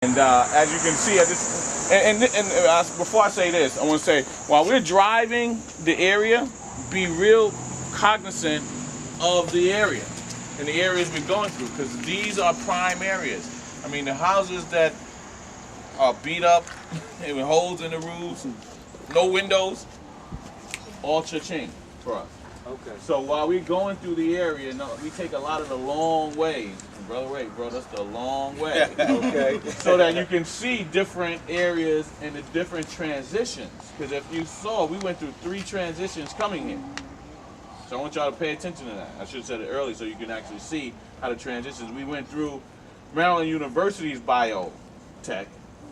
And as you can see, before I say this, I want to say, while we're driving the area, be real cognizant of the area and the areas we're going through, because these are prime areas. I mean, the houses that are beat up, with holes in the roofs, and no windows, all cha-ching for us. Okay. So while we're going through the area, we take a lot of the long ways. Brother Ray, bro, that's the long way. Okay. So that you can see different areas and the different transitions. Because if you saw, we went through 3 transitions coming here. So I want y'all to pay attention to that. I should have said it early so you can actually see how the transitions. We went through Maryland University's biotech.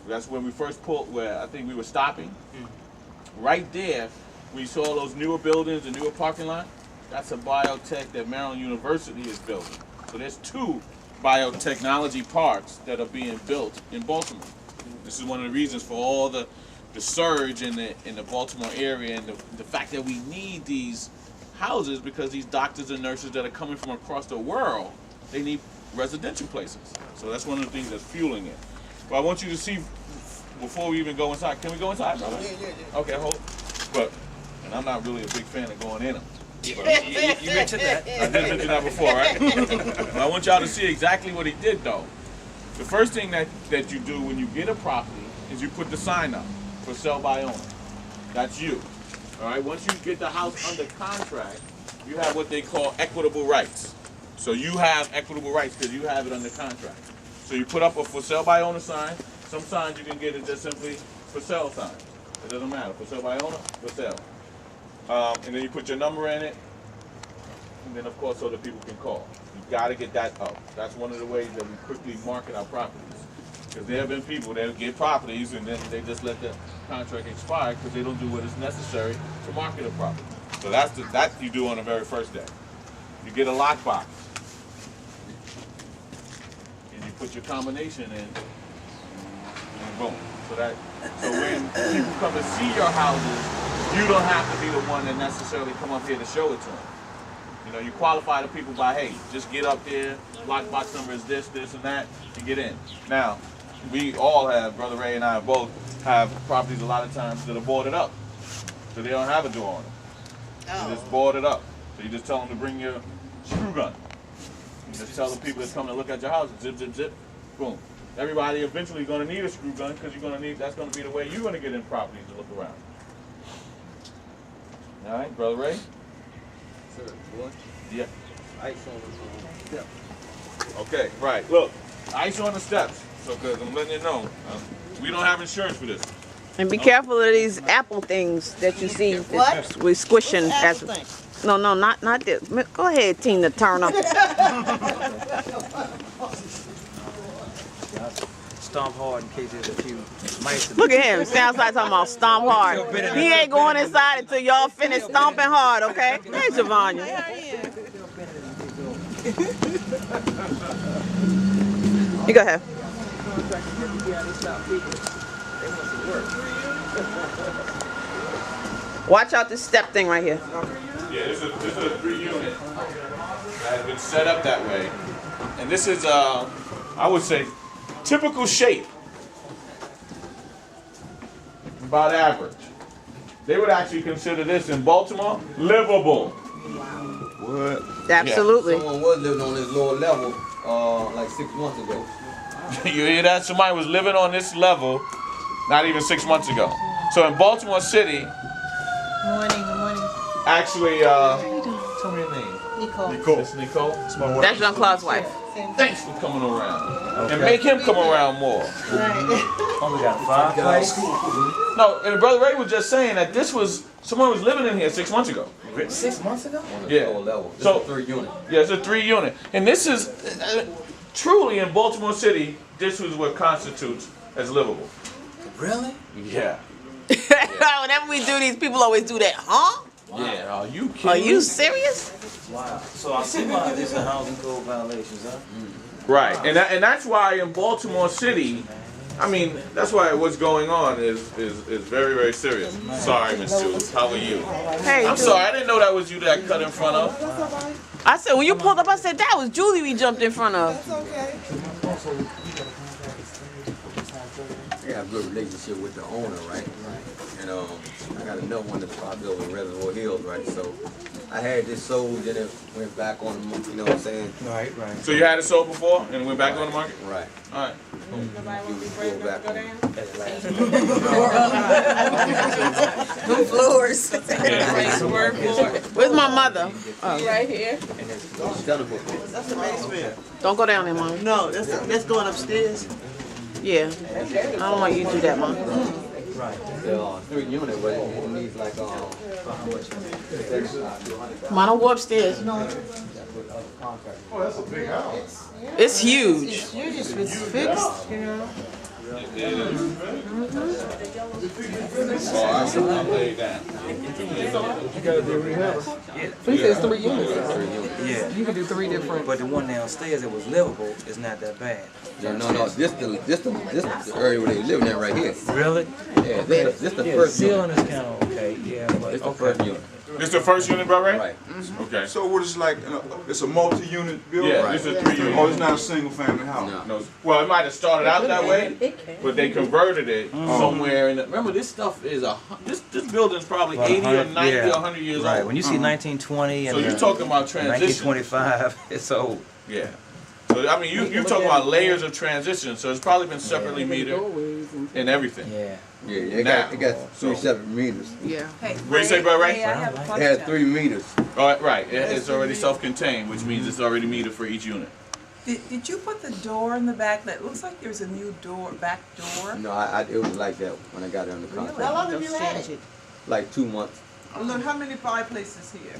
That's when we first pulled, where I think we were stopping. Right there, we saw those newer buildings, the newer parking lot. That's a biotech that Maryland University is building. So there's 2 biotechnology parks that are being built in Baltimore. This is one of the reasons for all the surge in the Baltimore area, and the fact that we need these houses, because these doctors and nurses that are coming from across the world, they need residential places. So that's one of the things that's fueling it. But I want you to see, before we even go inside, can we go inside, brother? Yeah. Okay, hold. But, and I'm not really a big fan of going in them. You mentioned that. I did mention that before, right? But I want y'all to see exactly what he did, though. The first thing that you do when you get a property is you put the sign up for sell by owner. That's you. All right. Once you get the house under contract, you have what they call equitable rights. So you have equitable rights because you have it under contract. So you put up a for sale by owner sign. Some signs you can get is just simply for sale sign. It doesn't matter. For sale by owner, for sale. And then you put your number in it, and then of course so that people can call. You got to get that up. That's one of the ways that we quickly market our properties. Because there have been people that get properties and then they just let the contract expire because they don't do what is necessary to market a property. So that you do on the very first day. You get a lockbox, and you put your combination in, and boom. So when people come to see your houses, you don't have to be the one that necessarily come up here to show it to them. You know, you qualify the people by, hey, just get up there, lockbox number is this, and that, and get in. Now, we all have, Brother Ray and I both have properties a lot of times that are boarded up. So they don't have a door on them. They just board it up. So you just tell them to bring your screw gun. You just tell the people that's coming to look at your house, zip, zip, zip, boom. Everybody eventually going to need a screw gun because that's going to be the way you're going to get in properties to look around. All right, Brother Ray? Sir, what? Yeah. Ice on the step. Okay, right. Look, ice on the steps. So, because I'm letting you know, we don't have insurance for this. And be careful of these apple things that you see. What? We're squishing. What's apple As, no, not this. Go ahead, Tina Turner. Stomp hard in case there's a few mice. Look at him. Sounds like talking about stomp hard. He ain't going inside until y'all finish stomping hard, okay? Hey, Giovanni. You go ahead. Watch out this step thing right here. Yeah, this is a 3-unit that has been set up that way. And this is, I would say, typical shape. About average. They would actually consider this in Baltimore livable. What? Absolutely. Someone was living on this lower level like 6 months ago. You hear that? Somebody was living on this level not even 6 months ago. So in Baltimore City, Good morning. actually, tell me your name. Nicole. It's Nicole. That's Jean-Claude's wife. Thanks for coming around. And make him come around more. Oh, we got a fireplace. No, and Brother Ray was just saying that someone was living in here 6 months ago. 6 months ago? On the Yeah. lower level. This So- is a 3-unit. Yeah, it's a 3-unit. And this is, truly in Baltimore City, this is what constitutes as livable. Really? Yeah. Whenever we do these, people always do that. Huh? Yeah, are you kidding? Are you serious? Wow. So I see why there's a housing code violations, huh? Right, and that's why in Baltimore City, I mean, that's why what's going on is very, very serious. Sorry, Miss Jules, how are you? Hey, I'm sorry, I didn't know that was you that cut in front of. I said, when you pulled up, I said, that was Julie we jumped in front of. That's okay. I got a good relationship with the owner, right? And I got another one that's probably over in Reservoir Hills, right? So I had this sold, then it went back on the market, you know what I'm saying? Right. So you had it sold before and it went back on the market? Right. All right. Nobody want to be brave enough to go down? No floors. Where's my mother? Right here. That's the basement. Don't go down there, Mom. No, that's going upstairs. Yeah. I don't want you to do that, Mom. The 3 unit, but it needs like Mom, don't go upstairs. Oh, that's a big house. It's huge. You just was fixed, you know. I'll lay it down. He says 3 units. Yeah. You can do 3 different. But the one downstairs that was livable is not that bad. no, this the area where they living at right here. Really? Yeah, this the Yeah, first ceiling unit. is kind of okay. Yeah, but It's the okay. first unit. This the first unit, bro, right? Right. Okay. So what it's like, it's a multi-unit building? Yeah, this is 3 units. Oh, it's not a single-family house? No. No, well, it might have started out that way, but they converted it somewhere in the, remember this stuff is this building's probably About 80 or 100, 90 yeah. or 100 years Right. old. When you see 1920 So and you're talking about transition. 1925, it's old. Yeah. So I mean you're talking about layers of transition, so it's probably been separately metered and everything. Yeah. Yeah, it got 3 separate meters. Yeah. What do you say, bro, Ray? Hey, I have a It question. had 3 meters. Right, it's already self-contained, which means it's already metered for each unit. Did you put the door in the back? That looks like there's a new door, back door. No, it was like that when I got it under contract. How long have you had it? Like 2 months. Look, how many fireplaces here?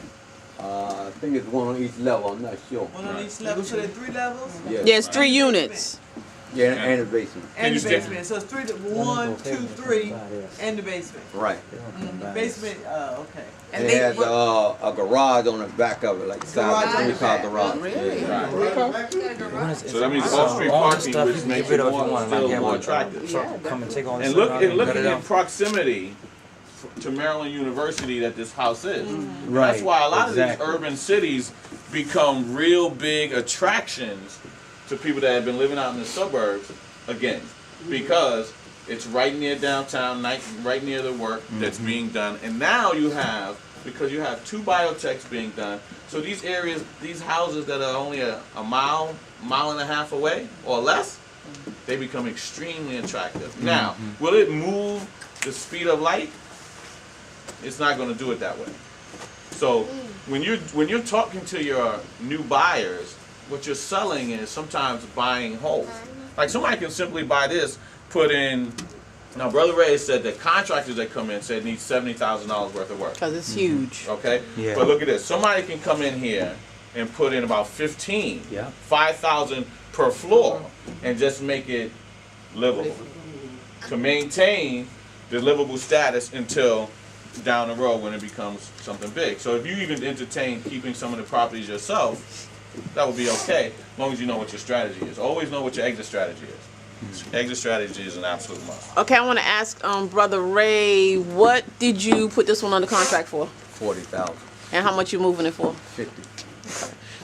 I think it's one on each level. I'm not sure. One on each level. So there are 3 levels. Yeah. Yeah, it's 3 units. Yeah, and the basement. And you the stick- basement. So it's 3, 1, 2, 3, and the basement. Right. The basement. Okay. And it has a garage on the back of it, like Garage on the car back. garage. Really? Yeah. So that means So off-street all the parking, stuff which you can makes get rid it of if you more, want, like still have more a attractive. truck come and take all this And stuff out and cut looking it in out. proximity to Maryland University that this house is. Right, That's why a lot of exactly. these urban cities become real big attractions to people that have been living out in the suburbs, again, because it's right near downtown, right near the work that's being done. And now because you have 2 biotechs being done, so these areas, these houses that are only a mile and a half away or less, they become extremely attractive. Now, will it move the speed of light? It's not going to do it that way. So when you're talking to your new buyers, what you're selling is sometimes buying whole. Like somebody can simply buy this, put in. Now, Brother Ray said that contractors that come in said need $70,000 worth of work. Because it's huge. Okay. Yeah. But look at this. Somebody can come in here and put in about 15, Yeah. 5,000 per floor, and just make it livable. To maintain the livable status until down the road when it becomes something big. So if you even entertain keeping some of the properties yourself, that would be okay, as long as you know what your strategy is. Always know what your exit strategy is. Exit strategy is an absolute must. Okay, I want to ask Brother Ray, what did you put this one under contract for? 40,000. And how much you moving it for? 50.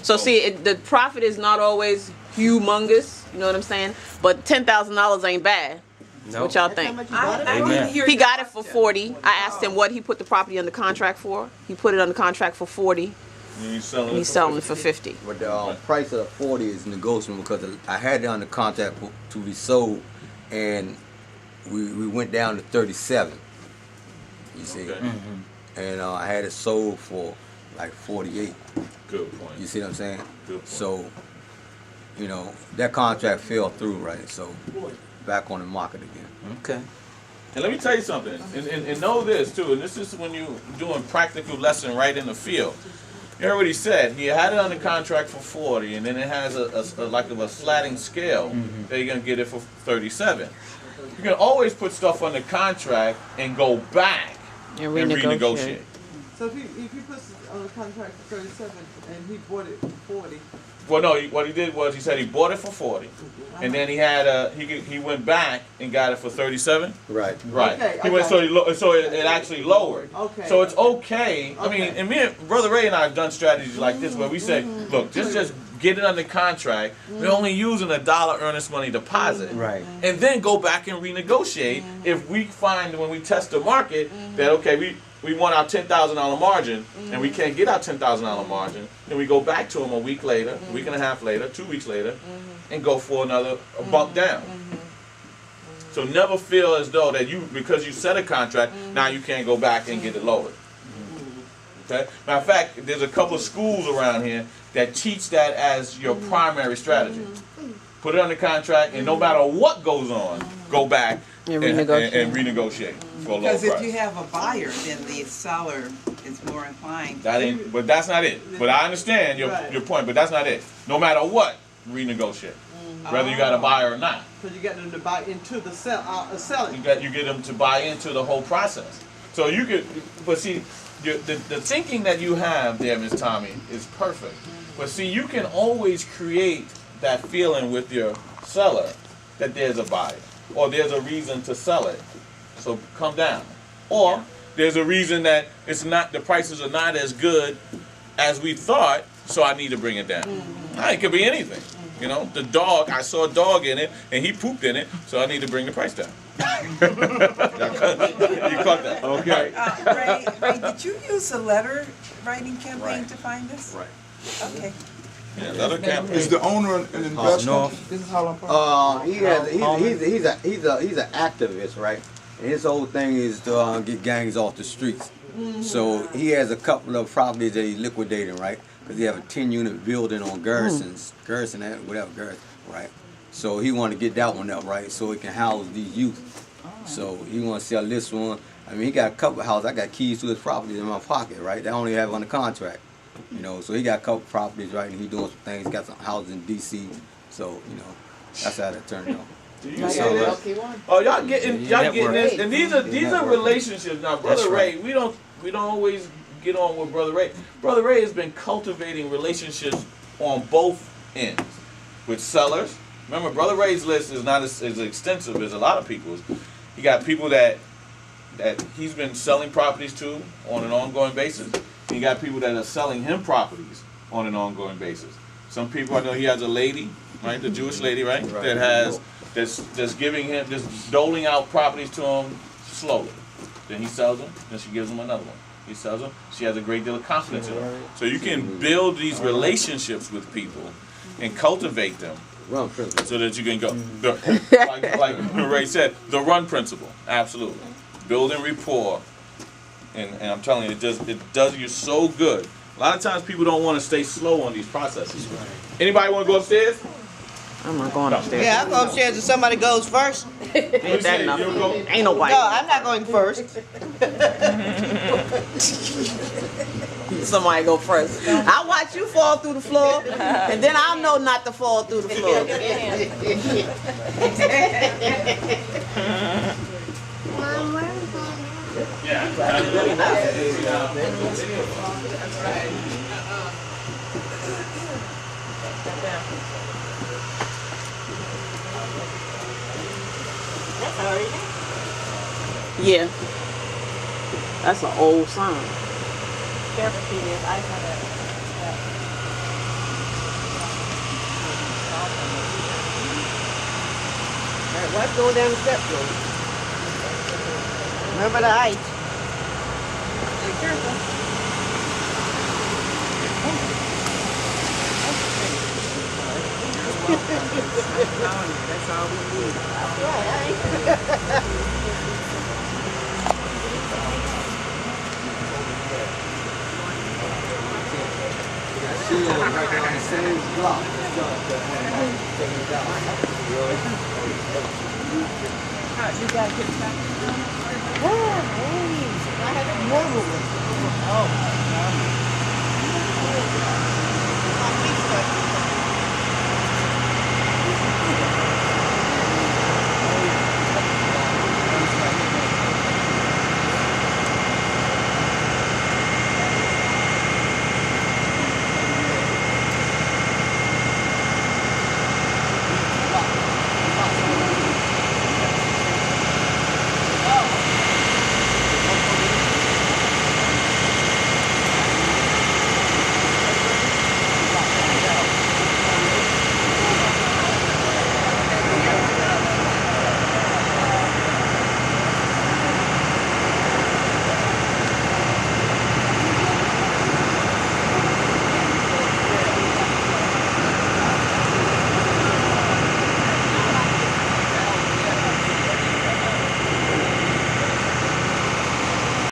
So see, the profit is not always humongous, you know what I'm saying? But $10,000 ain't bad. Nope. What y'all think? I didn't hear He got it for 40. I asked him what he put the property under contract for. He put it under contract for 40. He's selling And he's selling it for 50. But the price of the 40 is negotiable because I had it under contract to be sold, and we went down to 37. You see, Okay. and I had it sold for like 48. Good point. You see what I'm saying? Good point. So, you know, that contract fell through, right? So, back on the market again. Okay. And let me tell you something, and know this too, and this is when you're doing practical lesson right in the field. You heard what he said. He had it under contract for 40, and then it has a like of a sliding scale that you're gonna get it for 37. You can always put stuff under contract and go back And and renegotiate. renegotiate. So if he puts it on a contract for 37 and he bought it for 40. Well, no, what he did was he said he bought it for 40, and then he had he went back and got it for 37. Right. Right. Okay, He went okay. so it actually lowered. Okay. So it's okay. I mean, Okay. and Brother Ray and I have done strategies like this where we say, look, just get it under contract, we're only using $1 earnest money deposit. Right. And then go back and renegotiate if we find when we test the market that, okay, we want our $10,000 margin and we can't get our $10,000 margin, then we go back to them a week later, a week and a half later, 2 weeks later, and go for another bump down. So never feel as though that because you set a contract, now you can't go back and get it lowered. Okay? Matter of fact, there's a couple of schools around here that teach that as your primary strategy. Put it under contract, and no matter what goes on, go back and renegotiate for a lower price. Because if you have a buyer, then the seller is more inclined. But that's not it. But I understand your point, but that's not it. No matter what, renegotiate. Whether you got a buyer or not. So you get them to buy into the selling. You get them to buy into the whole process. So you could, but see, the thinking that you have there, Ms. Tommy, is perfect. But see, you can always create that feeling with your seller that there's a buyer or there's a reason to sell it. So come down. Or there's a reason that the prices are not as good as we thought, so I need to bring it down. It could be anything. You know, the dog, I saw a dog in it and he pooped in it, so I need to bring the price down. You caught that? Okay. Ray, did you use a letter writing campaign to find this? Right. Okay. Yeah, letter campaign. Is the owner an investor? This is Harlem Park. He's an activist, right? And his whole thing is to get gangs off the streets. So he has a couple of properties that he's liquidating, right? Because he have a 10-unit building on Garrison, right? So he want to get that one up, right? So he can house these youth. So he want to sell this one. I mean, he got a couple of houses. I got keys to his properties in my pocket, right? They only have under contract, you know. So he got a couple of properties, right? And he doing some things. He got some houses in D.C. So you know, that's how that turned out. Oh, y'all getting this, and these are relationships. Now, Brother Ray, we don't always get on with Brother Ray. Brother Ray has been cultivating relationships on both ends with sellers. Remember, Brother Ray's list is not as extensive as a lot of people's. He got people that he's been selling properties to on an ongoing basis. He got people that are selling him properties on an ongoing basis. Some people, I know he has a lady, right, the Jewish lady, right, that has that's giving him, just doling out properties to him slowly. Then he sells them, then she gives him another one. He sells them. She has a great deal of confidence in him. So you can build these relationships with people and cultivate them so that you can go, like Ray said, the run principle. Absolutely. Building rapport. And I'm telling you, it does you so good. A lot of times people don't want to stay slow on these processes. Anybody want to go upstairs? I'm not going upstairs. Yeah, I'll go upstairs if somebody goes first. Ain't that enough? Ain't nobody. No, I'm not going first. Somebody go first. I'll watch you fall through the floor, and then I'll know not to fall through the floor. Yeah. That's an old song. Careful, Peter. I have that. All right, watch going down the steps, though. Remember the height. Be careful. That's all we need. That's right. She was right on the same block. You gotta get back. Oh, hey. I had a